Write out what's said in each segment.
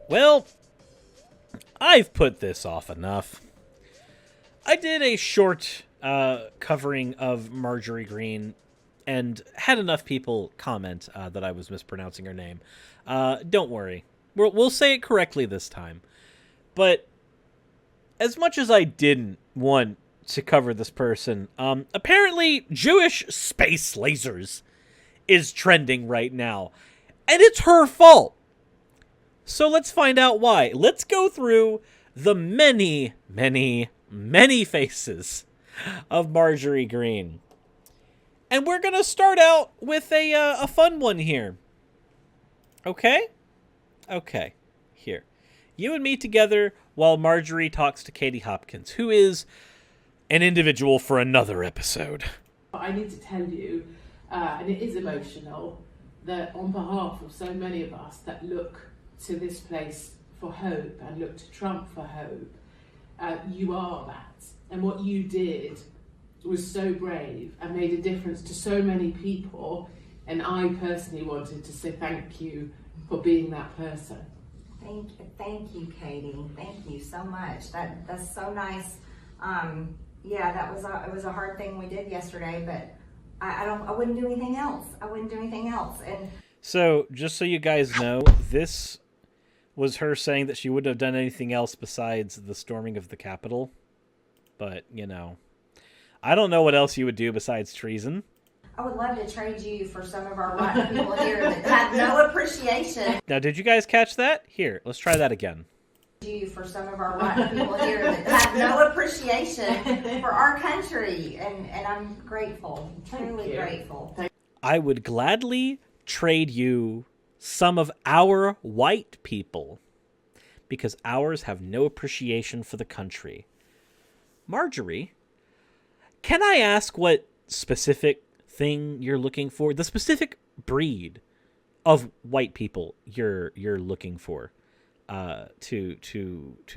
Well, I've put this off enough. I did a short covering of Marjory Greene and had enough people comment that I was mispronouncing her name. Don't worry. We'll say it correctly this time. But as much as I didn't want to cover this person, apparently Jewish space lasers is trending right now. And it's her fault. So let's find out why. Let's go through the many, many, many faces of Marjory Greene. And we're going to start out with a fun one here. Okay? Okay. Here. You and me together while Marjory talks to Katie Hopkins, who is an individual for another episode. I need to tell you, and it is emotional, that on behalf of so many of us that look to this place for hope and look to Trump for hope, you are that. And what you did was so brave and made a difference to so many people. And I personally wanted to say thank you for being that person. Thank you, Katie. Thank you so much. That's so nice. Yeah, it was a hard thing we did yesterday, but I wouldn't do anything else. And so, just so you guys know, this was her saying that she wouldn't have done anything else besides the storming of the Capitol. But, you know, I don't know what else you would do besides treason. I would love to trade you for some of our rotten people here that have no appreciation. Now, did you guys catch that? Here, let's try that again. You for some of our rotten people here that have no appreciation for our country. And I'm grateful, truly grateful. I would gladly trade you some of our white people because ours have no appreciation for the country. Marjorie, can I ask what specific thing you're looking for? The specific breed of white people you're looking for to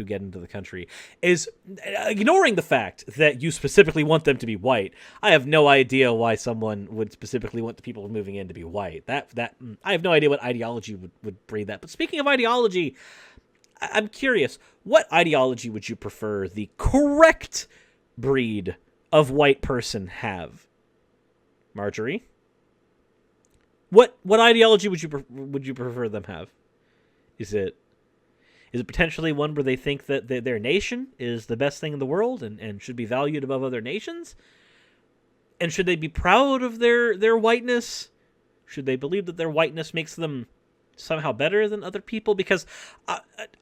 get into the country, is ignoring the fact that you specifically want them to be white. I have no idea why someone would specifically want the people moving in to be white. That I have no idea what ideology would breed that. But speaking of ideology, I'm curious, what ideology would you prefer the correct breed of white person have? Marjorie, what ideology would you prefer them have? Is it potentially one where they think that their nation is the best thing in the world and should be valued above other nations? And should they be proud of their whiteness? Should they believe that their whiteness makes them somehow better than other people? Because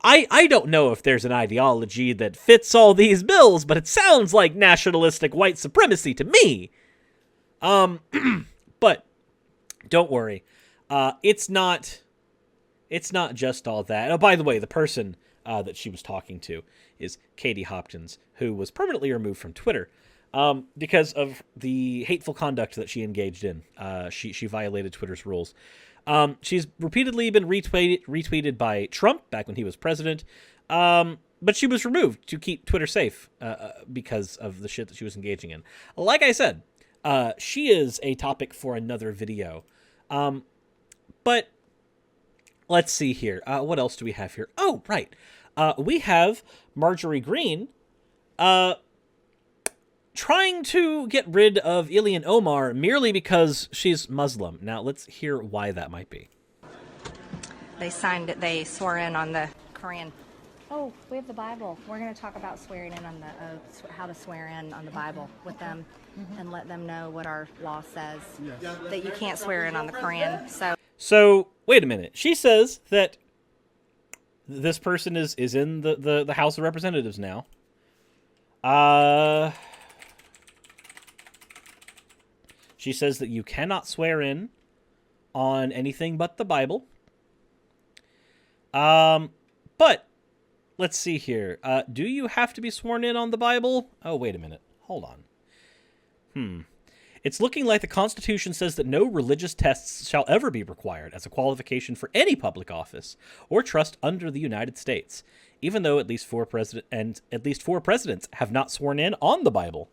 I don't know if there's an ideology that fits all these bills, but it sounds like nationalistic white supremacy to me. But don't worry. It's not just all that. Oh, by the way, the person that she was talking to is Katie Hopkins, who was permanently removed from Twitter because of the hateful conduct that she engaged in. She violated Twitter's rules. She's repeatedly been retweeted by Trump back when he was president, but she was removed to keep Twitter safe because of the shit that she was engaging in. Like I said, she is a topic for another video. But let's see here. What else do we have here? Oh, right. We have Marjory Greene trying to get rid of Ilhan Omar merely because she's Muslim. Now, let's hear why that might be. They swore in on the Quran. Oh, we have the Bible. We're going to talk about swearing in on the how to swear in on the Bible with them and let them know what our law says, that you can't swear in on the Quran. So wait a minute. She says that this person is in the House of Representatives now. She says that you cannot swear in on anything but the Bible. But let's see here. Do you have to be sworn in on the Bible? Oh, wait a minute. Hold on. It's looking like the Constitution says that no religious tests shall ever be required as a qualification for any public office or trust under the United States, even though at least four presidents have not sworn in on the Bible.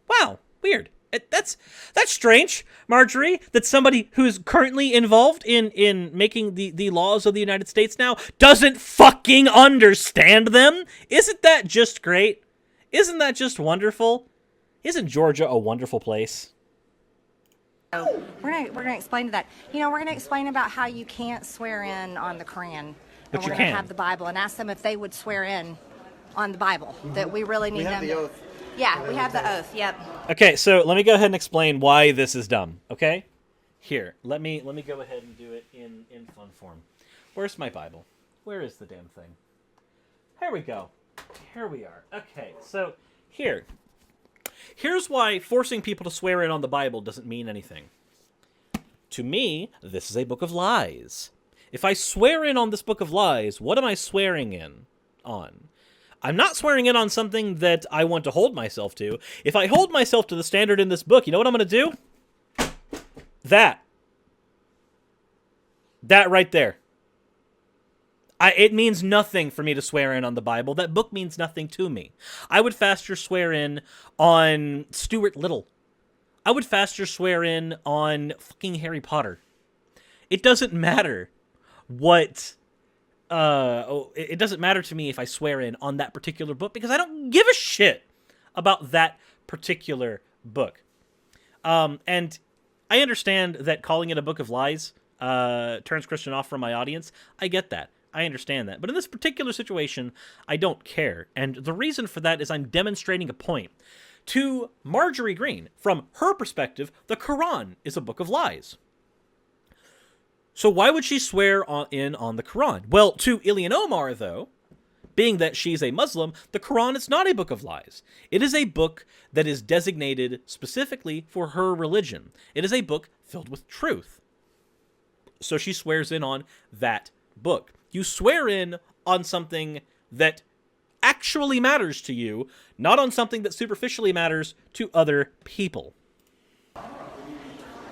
Wow, weird. That's strange, Marjorie, that somebody who's currently involved in making the laws of the United States now doesn't fucking understand them. Isn't that just great? Isn't that just wonderful? Isn't Georgia a wonderful place? We're gonna explain to that. You know, we're gonna explain about how you can't swear in on the Quran. But And you we're gonna can. have the Bible and ask them if they would swear in on the Bible. That we really need We have them. the oath. Yeah, we have the oath. Yep. Okay, so let me go ahead and explain why this is dumb, okay? Here, let me go ahead and do it in fun form. Where's my Bible? Where is the damn thing? Here we go. Here we are. Okay, so here's why forcing people to swear in on the Bible doesn't mean anything. To me, this is a book of lies. If I swear in on this book of lies, what am I swearing in on? I'm not swearing in on something that I want to hold myself to. If I hold myself to the standard in this book, you know what I'm going to do? That right there. It means nothing for me to swear in on the Bible. That book means nothing to me. I would faster swear in on Stuart Little. I would faster swear in on fucking Harry Potter. It doesn't matter what... it doesn't matter to me if I swear in on that particular book because I don't give a shit about that particular book. And I understand that calling it a book of lies turns Christian off from my audience. I get that. I understand that. But in this particular situation, I don't care. And the reason for that is I'm demonstrating a point. To Marjory Greene, from her perspective, the Quran is a book of lies. So why would she swear in on the Quran? Well, to Ilhan Omar, though, being that she's a Muslim, the Quran is not a book of lies. It is a book that is designated specifically for her religion. It is a book filled with truth. So she swears in on that book. You swear in on something that actually matters to you, not on something that superficially matters to other people.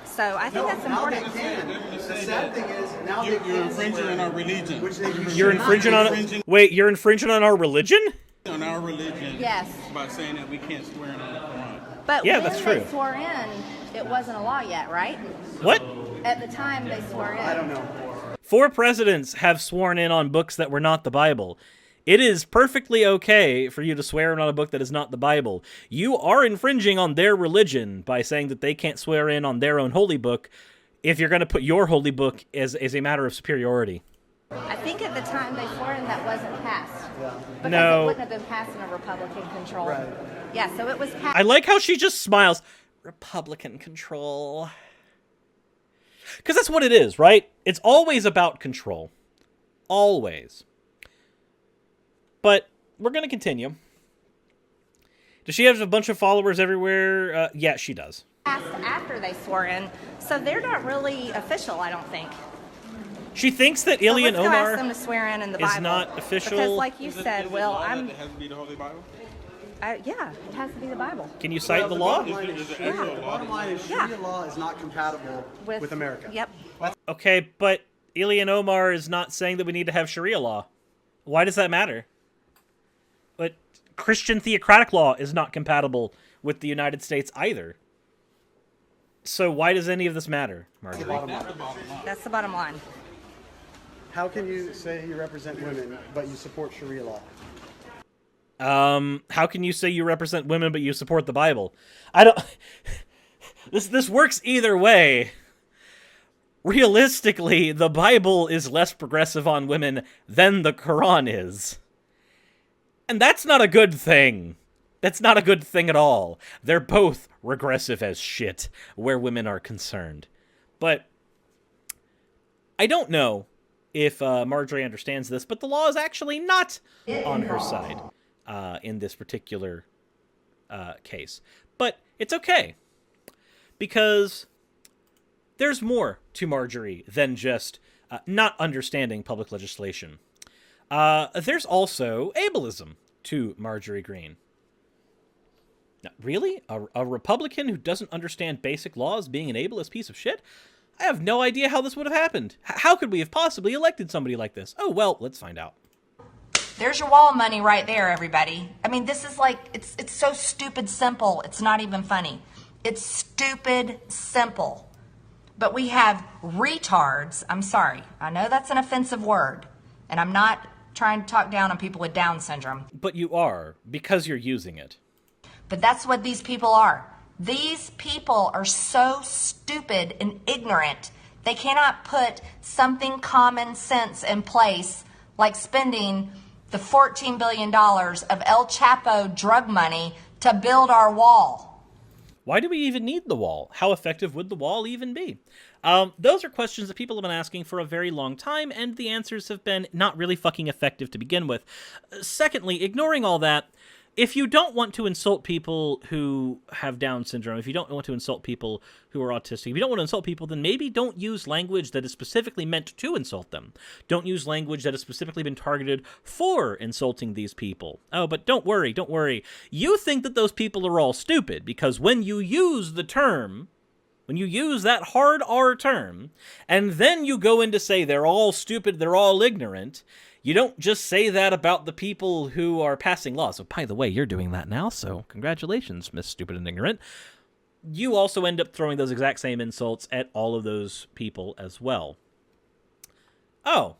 So I think that's important. The sad thing is, now You're infringing on our religion. which they can You're infringing on... Wait, you're infringing on our religion? On our religion. Yes. By saying that we can't swear in on the Quran. But Yeah, when that's they true. swore in, it wasn't a law yet, right? What? At the time they swore in. I don't know. 4 presidents have sworn in on books that were not the Bible. It is perfectly okay for you to swear in on a book that is not the Bible. You are infringing on their religion by saying that they can't swear in on their own holy book if you're going to put your holy book as a matter of superiority. I think at the time they swore in that wasn't passed. Because No. it wouldn't have been passed in a Republican control. Right. Yeah, so it was passed. I like how she just smiles. Republican control. Because that's what it is, right? It's always about control. Always. But we're going to continue. Does she have a bunch of followers everywhere? Yeah, she does. Passed after they swore in, so they're not really official, I don't think. She thinks that So Ilhan let's go ask them Omar to swear in the is Bible. not official. Because, like you Is it said, Will, law I'm. that it has to be the Holy Bible? Yeah, it has to be the Bible. Can you cite the law? Is it actual The law? bottom line is Yeah. Sharia law is not compatible with America. Yep. Okay, but Ilhan Omar is not saying that we need to have Sharia law. Why does that matter? But Christian theocratic law is not compatible with the United States either. So why does any of this matter, Marjorie? That's the bottom line. How can you say you represent women, but you support Sharia law? How can you say you represent women but you support the Bible? I don't... This works either way. Realistically, the Bible is less progressive on women than the Quran is. And that's not a good thing. That's not a good thing at all. They're both regressive as shit where women are concerned. But I don't know if Marjorie understands this, but the law is actually not on her side in this particular case. But it's okay, because there's more to Marjorie than just not understanding public legislation. There's also ableism to Marjorie Greene. Now, really? A Republican who doesn't understand basic laws being an ableist piece of shit? I have no idea how this would have happened. How could we have possibly elected somebody like this? Oh, well, let's find out. There's your wall money right there, everybody. I mean, this is like, it's so stupid simple, it's not even funny. It's stupid simple. But we have retards. I'm sorry. I know that's an offensive word. And I'm not trying to talk down on people with Down syndrome. But you are, because you're using it. But that's what these people are. These people are so stupid and ignorant, they cannot put something common sense in place, like spending the $14 billion of El Chapo drug money to build our wall. Why do we even need the wall? How effective would the wall even be? Those are questions that people have been asking for a very long time, and the answers have been not really fucking effective to begin with. Secondly, ignoring all that, if you don't want to insult people who have Down syndrome, if you don't want to insult people who are autistic, if you don't want to insult people, then maybe don't use language that is specifically meant to insult them. Don't use language that has specifically been targeted for insulting these people. Oh, but don't worry, don't worry. You think that those people are all stupid, because when you use the term, when you use that hard R term, and then you go in to say they're all stupid, they're all ignorant, you don't just say that about the people who are passing laws. So, by the way, you're doing that now, so congratulations, Miss Stupid and Ignorant. You also end up throwing those exact same insults at all of those people as well. Oh.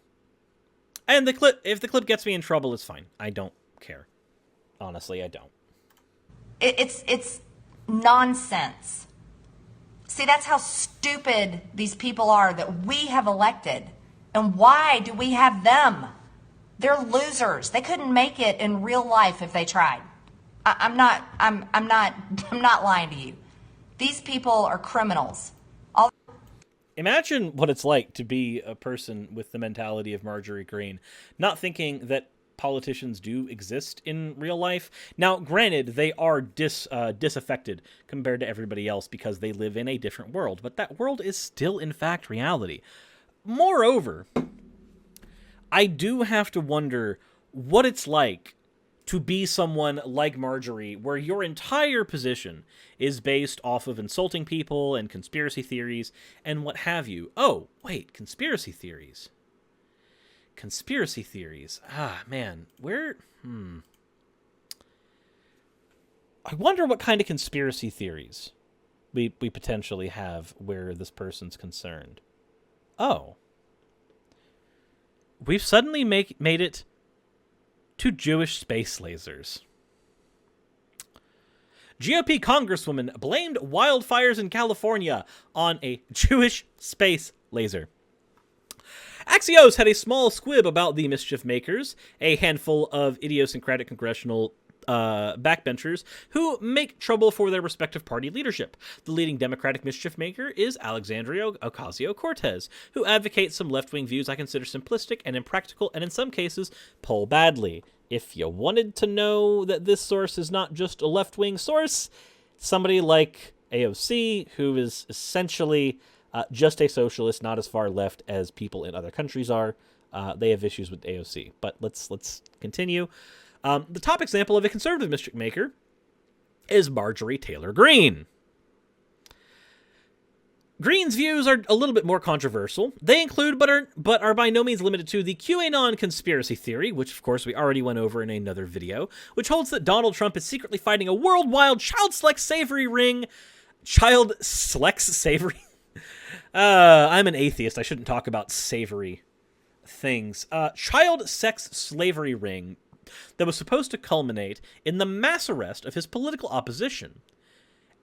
And if the clip gets me in trouble, it's fine. I don't care. Honestly, I don't. It's nonsense. See, that's how stupid these people are that we have elected. And why do we have them? They're losers. They couldn't make it in real life if they tried. I'm not lying to you. These people are criminals. Imagine what it's like to be a person with the mentality of Marjory Greene, not thinking that politicians do exist in real life. Now, granted, they are disaffected compared to everybody else because they live in a different world, but that world is still, in fact, reality. Moreover, I do have to wonder what it's like to be someone like Marjory, where your entire position is based off of insulting people and conspiracy theories and what have you. Oh, wait, conspiracy theories. Conspiracy theories. Ah, man, where... I wonder what kind of conspiracy theories we potentially have where this person's concerned. Oh. We've suddenly made it to Jewish space lasers. GOP congresswoman blamed wildfires in California on a Jewish space laser. Axios had a small squib about the mischief makers, a handful of idiosyncratic congressional backbenchers who make trouble for their respective party leadership. The leading Democratic mischief maker is Alexandria Ocasio-Cortez, who advocates some left-wing views I consider simplistic and impractical, and in some cases, poll badly. If you wanted to know that this source is not just a left-wing source, somebody like AOC, who is essentially just a socialist, not as far left as people in other countries are, they have issues with AOC. But let's continue. The top example of a conservative mischief maker is Marjory Taylor Greene. Greene's views are a little bit more controversial. They include, but are by no means limited to, the QAnon conspiracy theory, which of course we already went over in another video, which holds that Donald Trump is secretly fighting a worldwide child sex slavery ring. Child sex slavery? I'm an atheist. I shouldn't talk about savory things. Child sex slavery ring that was supposed to culminate in the mass arrest of his political opposition,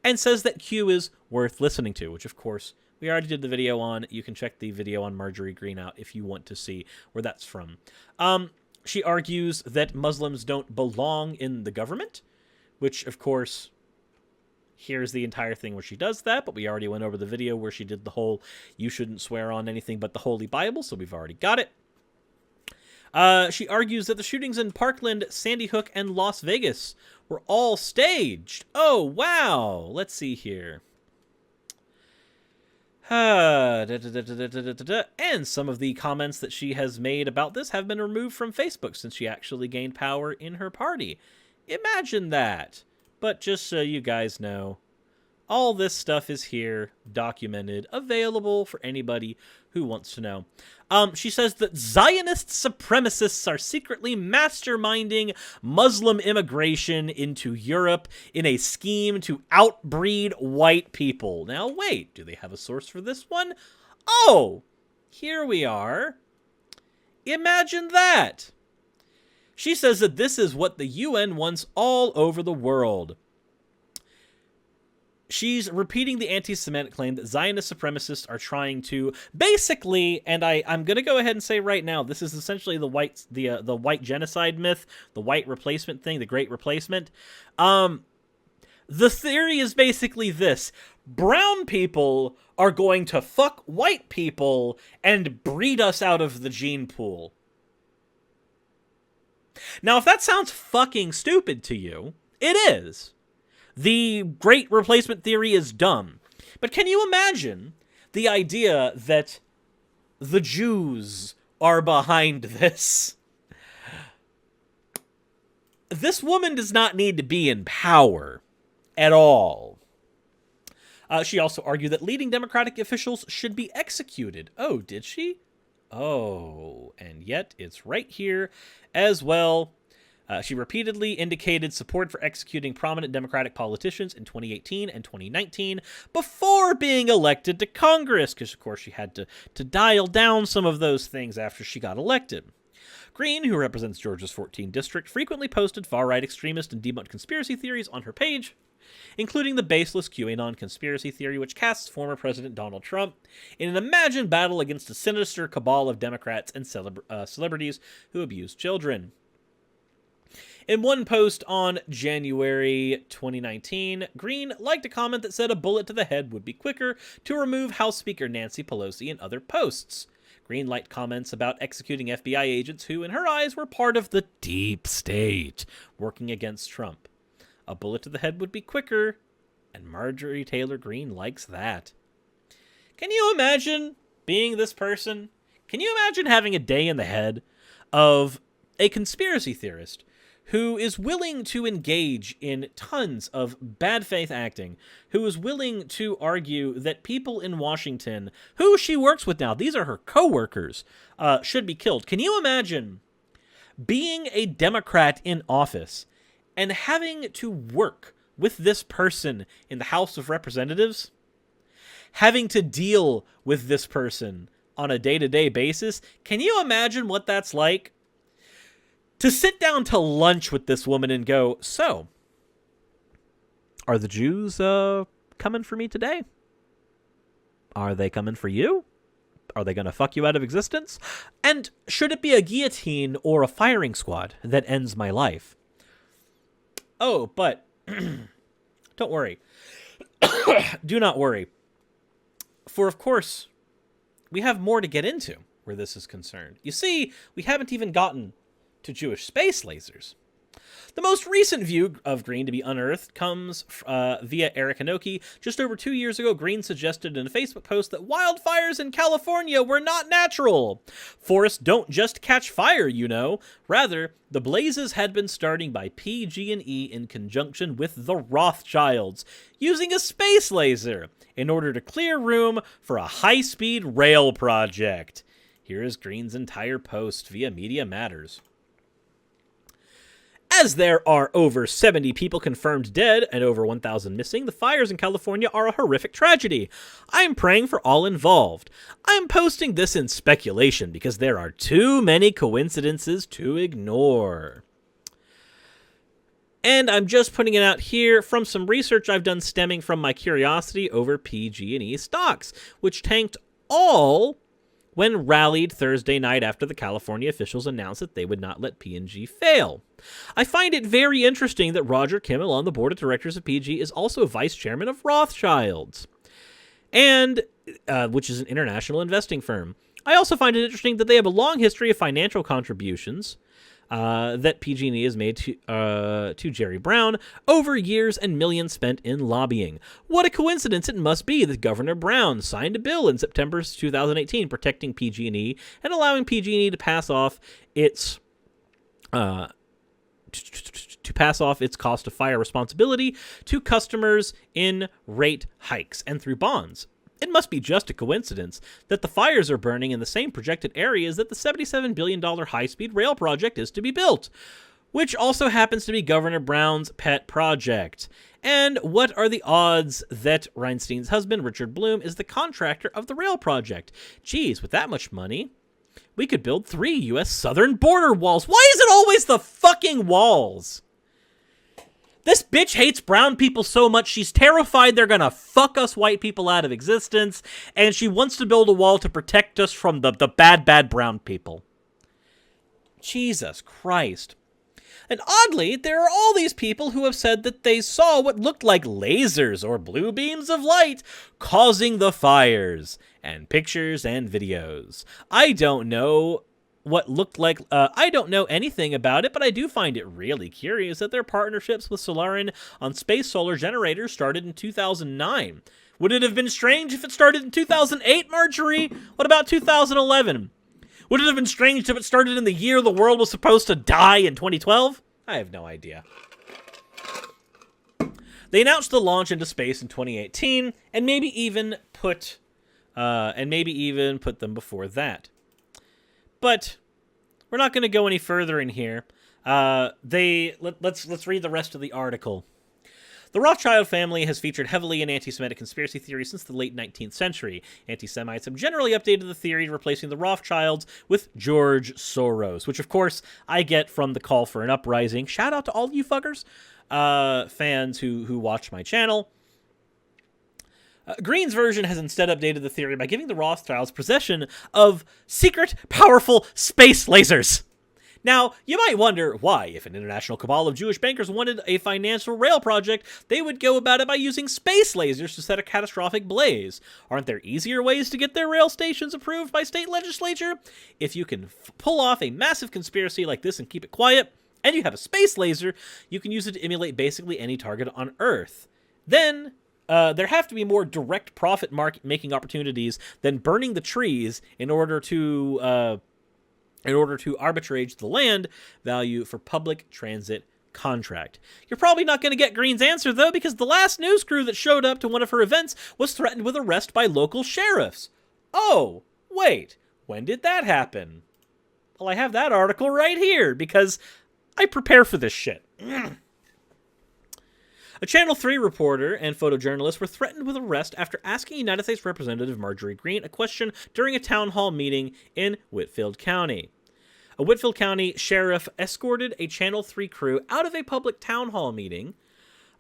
and says that Q is worth listening to, which of course we already did the video on. You can check the video on Marjory Greene out if you want to see where that's from. She argues that Muslims don't belong in the government, which of course, here's the entire thing where she does that, but we already went over the video where she did the whole you shouldn't swear on anything but the Holy Bible, so we've already got it. She argues that the shootings in Parkland, Sandy Hook, and Las Vegas were all staged. Oh, wow. Let's see here. And some of the comments that she has made about this have been removed from Facebook since she actually gained power in her party. Imagine that. But just so you guys know, All this stuff is here, documented, available for anybody who wants to know. She says that Zionist supremacists are secretly masterminding Muslim immigration into Europe in a scheme to outbreed white people. Now, wait, do they have a source for this one? Oh, here we are. Imagine that. She says that this is what the UN wants all over the world. She's repeating the anti-Semitic claim that Zionist supremacists are trying to basically, and I'm going to go ahead and say right now, this is essentially the white genocide myth, the white replacement thing, the great replacement. The theory is basically this: brown people are going to fuck white people and breed us out of the gene pool. Now, if that sounds fucking stupid to you, it is. The great replacement theory is dumb. But can you imagine the idea that the Jews are behind this? This woman does not need to be in power at all. She also argued that leading Democratic officials should be executed. Oh, did she? Oh, and yet it's right here as well. She repeatedly indicated support for executing prominent Democratic politicians in 2018 and 2019 before being elected to Congress, because, of course, she had to dial down some of those things after she got elected. Greene, who represents Georgia's 14th district, frequently posted far-right extremist and debunked conspiracy theories on her page, including the baseless QAnon conspiracy theory, which casts former President Donald Trump in an imagined battle against a sinister cabal of Democrats and celebrities who abuse children. In one post on January 2019, Greene liked a comment that said a bullet to the head would be quicker to remove House Speaker Nancy Pelosi and other posts. Greene liked comments about executing FBI agents who, in her eyes, were part of the deep state working against Trump. A bullet to the head would be quicker, and Marjory Taylor Greene likes that. Can you imagine being this person? Can you imagine having a day in the head of a conspiracy theorist who is willing to engage in tons of bad faith acting, who is willing to argue that people in Washington, who she works with now, these are her co-workers, should be killed? Can you imagine being a Democrat in office and having to work with this person in the House of Representatives? Having to deal with this person on a day-to-day basis? Can you imagine what that's like? To sit down to lunch with this woman and go, so, are the Jews coming for me today? Are they coming for you? Are they going to fuck you out of existence? And should it be a guillotine or a firing squad that ends my life? Oh, but don't worry. Do not worry. For, of course, we have more to get into where this is concerned. You see, we haven't even gotten to Jewish space lasers. The most recent view of Greene to be unearthed comes via Eric Inoki. Just over 2 years ago, Greene suggested in a Facebook post that wildfires in California were not natural. Forests don't just catch fire, you know. Rather, the blazes had been starting by PG&E in conjunction with the Rothschilds, using a space laser in order to clear room for a high-speed rail project. Here is Greene's entire post via Media Matters. As there are over 70 people confirmed dead and over 1,000 missing, the fires in California are a horrific tragedy. I am praying for all involved. I am posting this in speculation because there are too many coincidences to ignore. And I'm just putting it out here from some research I've done stemming from my curiosity over PG&E stocks, which tanked all when rallied Thursday night after the California officials announced that they would not let P&G fail. I find it very interesting that Roger Kimmel on the board of directors of PG is also vice chairman of Rothschilds, and which is an international investing firm. I also find it interesting that they have a long history of financial contributions that PG&E has made to Jerry Brown over years and millions spent in lobbying. What a coincidence it must be that Governor Brown signed a bill in September 2018 protecting PG&E and allowing PG&E to pass off its to to pass off its cost of fire responsibility to customers in rate hikes and through bonds. It must be just a coincidence that the fires are burning in the same projected areas that the $77 billion high-speed rail project is to be built, which also happens to be Governor Brown's pet project. And what are the odds that Reinstein's husband, Richard Bloom, is the contractor of the rail project? Geez, with that much money, we could build 3 U.S. southern border walls. Why is it always the fucking walls? This bitch hates brown people so much she's terrified they're gonna fuck us white people out of existence, and she wants to build a wall to protect us from the bad brown people. Jesus Christ. And oddly, there are all these people who have said that they saw what looked like lasers or blue beams of light causing the fires, and pictures and videos. I don't know what looked like, I don't know anything about it, but I do find it really curious that their partnerships with Solarin on space solar generators started in 2009. Would it have been strange if it started in 2008, Marjorie? What about 2011? Would it have been strange if it started in the year the world was supposed to die in 2012? I have no idea. They announced the launch into space in 2018, and maybe even put them before that. But we're not going to go any further in here. Let's read the rest of the article. The Rothschild family has featured heavily in anti-Semitic conspiracy theories since the late 19th century. Anti-Semites have generally updated the theory, replacing the Rothschilds with George Soros, which, of course, I get from the call for an uprising. Shout out to all you fuckers, fans who watch my channel. Greene's version has instead updated the theory by giving the Rothschilds possession of secret, powerful space lasers. Now, you might wonder why, if an international cabal of Jewish bankers wanted a financial rail project, they would go about it by using space lasers to set a catastrophic blaze. Aren't there easier ways to get their rail stations approved by state legislature? If you can pull off a massive conspiracy like this and keep it quiet, and you have a space laser, you can use it to emulate basically any target on Earth. Then there have to be more direct profit making opportunities than burning the trees in order to arbitrage the land value for public transit contract. You're probably not going to get Greene's answer, though, because the last news crew that showed up to one of her events was threatened with arrest by local sheriffs. Oh, wait, when did that happen? Well, I have that article right here, because I prepare for this shit. A Channel 3 reporter and photojournalist were threatened with arrest after asking United States Representative Marjory Greene a question during a town hall meeting in Whitfield County. A Whitfield County sheriff escorted a Channel 3 crew out of a public town hall meeting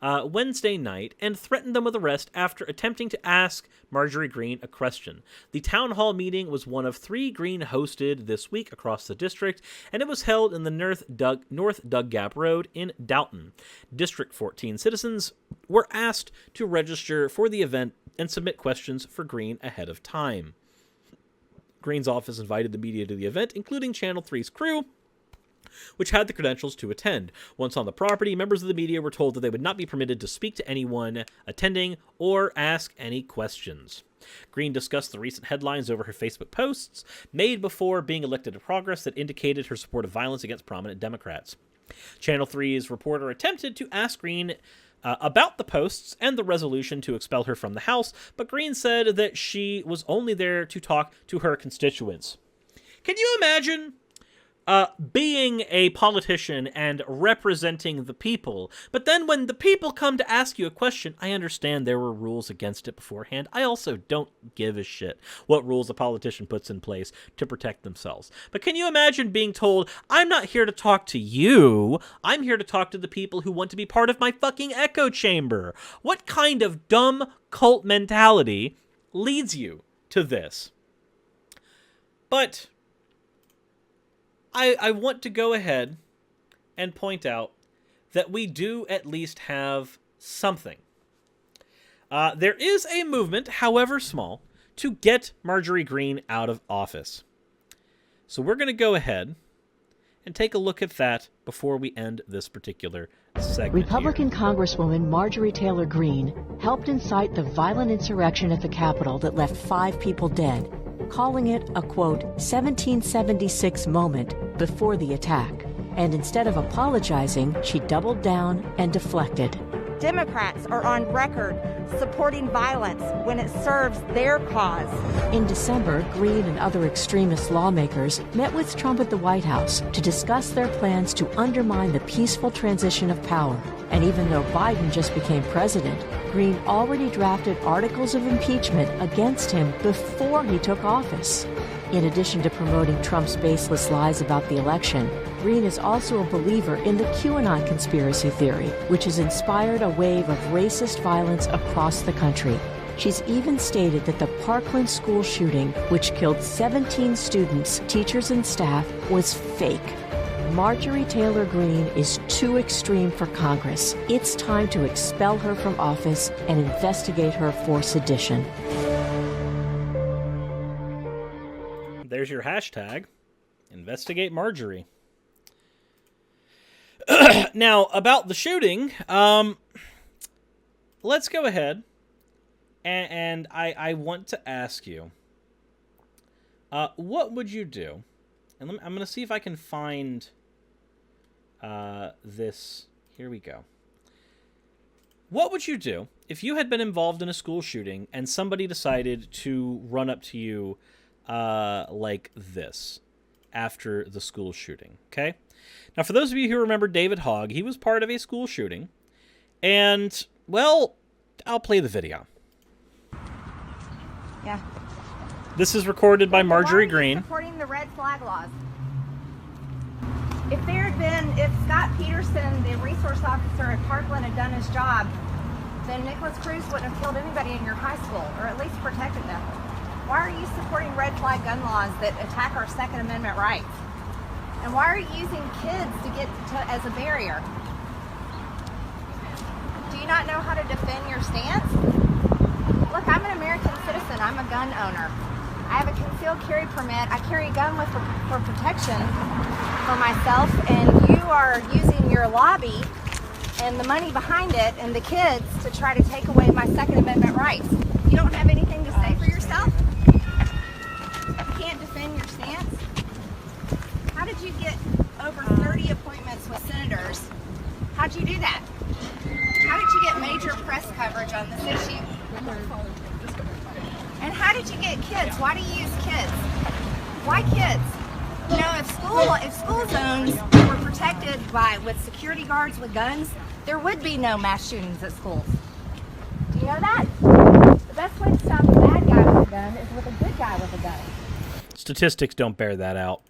Wednesday night and threatened them with arrest after attempting to ask Marjory Greene a question. The town hall meeting was one of 3 Greene hosted this week across the district, and it was held in the North Doug Gap Road in Dalton. District 14 citizens were asked to register for the event and submit questions for Greene ahead of time. Greene's office invited the media to the event, including Channel 3's crew, which had the credentials to attend. Once on the property, members of the media were told that they would not be permitted to speak to anyone attending or ask any questions. Greene discussed the recent headlines over her Facebook posts made before being elected to Progress that indicated her support of violence against prominent Democrats. Channel 3's reporter attempted to ask Greene about the posts and the resolution to expel her from the House, but Greene said that she was only there to talk to her constituents. Can you imagine being a politician and representing the people, but then when the people come to ask you a question, I understand there were rules against it beforehand. I also don't give a shit what rules a politician puts in place to protect themselves. But can you imagine being told, I'm not here to talk to you, I'm here to talk to the people who want to be part of my fucking echo chamber? What kind of dumb cult mentality leads you to this? But I want to go ahead and point out that we do at least have something. There is a movement, however small, to get Marjory Greene out of office. So we're going to go ahead and take a look at that before we end this particular segment. Republican Congresswoman Marjory Taylor Greene helped incite the violent insurrection at the Capitol that left 5 people dead, calling it a, quote, 1776 moment before the attack. And instead of apologizing, she doubled down and deflected. Democrats are on record supporting violence when it serves their cause. In December, Greene and other extremist lawmakers met with Trump at the White House to discuss their plans to undermine the peaceful transition of power. And even though Biden just became president, Greene already drafted articles of impeachment against him before he took office. In addition to promoting Trump's baseless lies about the election, Greene is also a believer in the QAnon conspiracy theory, which has inspired a wave of racist violence across the country. She's even stated that the Parkland school shooting, which killed 17 students, teachers, and staff, was fake. Marjory Taylor Greene is too extreme for Congress. It's time to expel her from office and investigate her for sedition. There's your hashtag. Investigate Marjory. Now, about the shooting, let's go ahead, and I want to ask you, what would you do? And I'm going to see if I can find this. Here we go. What would you do if you had been involved in a school shooting and somebody decided to run up to you like this after the school shooting, okay? Now, for those of you who remember David Hogg, he was part of a school shooting, and, well, I'll play the video. Yeah. This is recorded by Marjory Why are you Greene. supporting the red flag laws? If Scott Peterson, the resource officer at Parkland, had done his job, then Nicholas Cruz wouldn't have killed anybody in your high school, or at least protected them. Why are you supporting red flag gun laws that attack our Second Amendment rights? And why are you using kids as a barrier? Do you not know how to defend your stance? Look, I'm an American citizen. I'm a gun owner. I have a concealed carry permit. I carry a gun for protection for myself, and you are using your lobby and the money behind it and the kids to try to take away my Second Amendment rights. You don't have anything to say for yourself? You can't defend your stance? How did you get over 30 appointments with senators? How'd you do that? How did you get major press coverage on this issue? And how did you get kids? Why do you use kids? Why kids? You know, if school zones were protected with security guards with guns, there would be no mass shootings at schools. Do you know that? The best way to stop a bad guy with a gun is with a good guy with a gun. Statistics don't bear that out.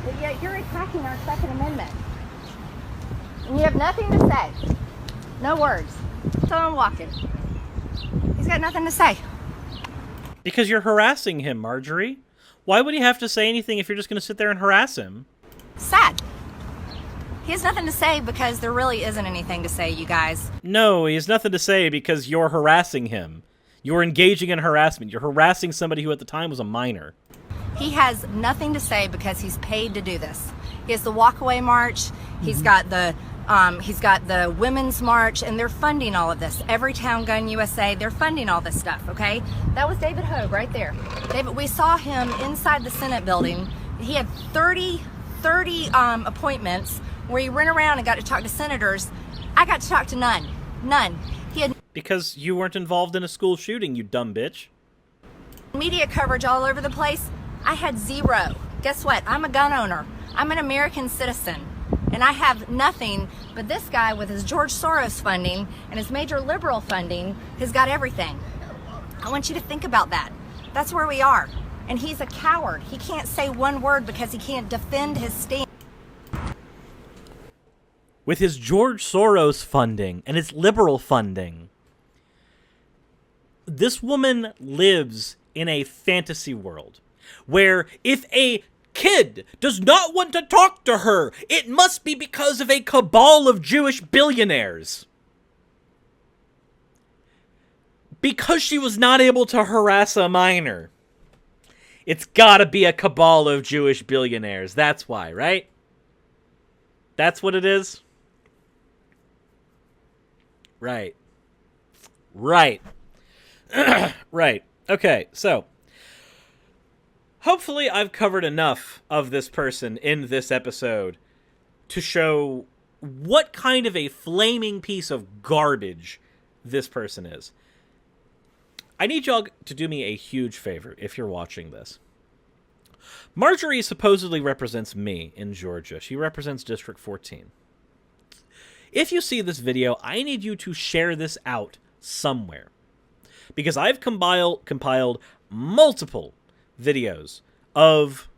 But yet you're attacking our Second Amendment. And you have nothing to say. No words. So I'm walking. He's got nothing to say. Because you're harassing him, Marjorie. Why would he have to say anything if you're just going to sit there and harass him? Sad. He has nothing to say because there really isn't anything to say, you guys. No, he has nothing to say because you're harassing him. You're engaging in harassment. You're harassing somebody who at the time was a minor. He has nothing to say because he's paid to do this. He has the walkaway march. He's got the women's march, and they're funding all of this. Everytown Gun USA, they're funding all this stuff. Okay, that was David Hogue right there. We saw him inside the Senate building. He had 30 appointments where he ran around and got to talk to senators. I got to talk to none. He had because you weren't involved in a school shooting, you dumb bitch. Media coverage all over the place. I had zero. Guess what? I'm a gun owner. I'm an American citizen. And I have nothing, but this guy with his George Soros funding and his major liberal funding has got everything. I want you to think about that. That's where we are. And he's a coward. He can't say one word because he can't defend his stand. With his George Soros funding and his liberal funding, this woman lives in a fantasy world where if a kid does not want to talk to her, it must be because of a cabal of Jewish billionaires. Because she was not able to harass a minor. It's gotta be a cabal of Jewish billionaires. That's why, right? That's what it is? Right. Right. Right. Okay, so hopefully I've covered enough of this person in this episode to show what kind of a flaming piece of garbage this person is. I need y'all to do me a huge favor if you're watching this. Marjory supposedly represents me in Georgia. She represents District 14. If you see this video, I need you to share this out somewhere. Because I've compiled multiple videos of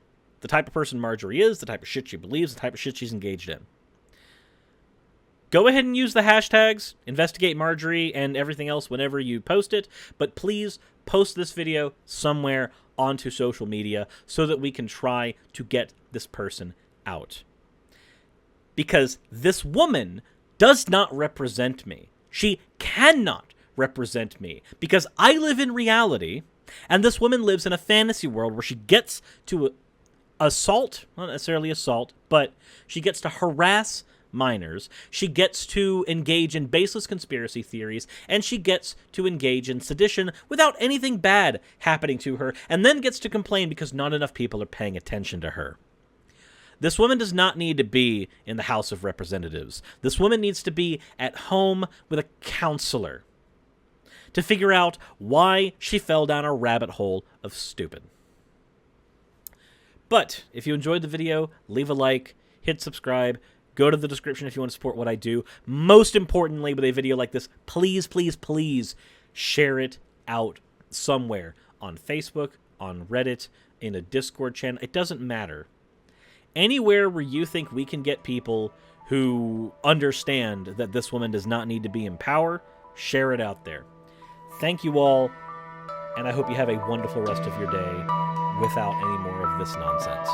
the type of person Marjory is, the type of shit she believes, the type of shit she's engaged in. Go ahead and use the hashtags, investigate Marjory and everything else whenever you post it, but please post this video somewhere onto social media so that we can try to get this person out. Because this woman does not represent me. She cannot represent me because I live in reality and this woman lives in a fantasy world where she gets to assault, not necessarily assault, but she gets to harass minors, she gets to engage in baseless conspiracy theories, and she gets to engage in sedition without anything bad happening to her, and then gets to complain because not enough people are paying attention to her. This woman does not need to be in the House of Representatives. This woman needs to be at home with a counselor to figure out why she fell down a rabbit hole of stupid. But if you enjoyed the video, leave a like, hit subscribe, go to the description if you want to support what I do. Most importantly, with a video like this, please, please, please share it out somewhere. On Facebook, on Reddit, in a Discord channel. It doesn't matter. Anywhere where you think we can get people who understand that this woman does not need to be in power, share it out there. Thank you all, and I hope you have a wonderful rest of your day without any more of this nonsense.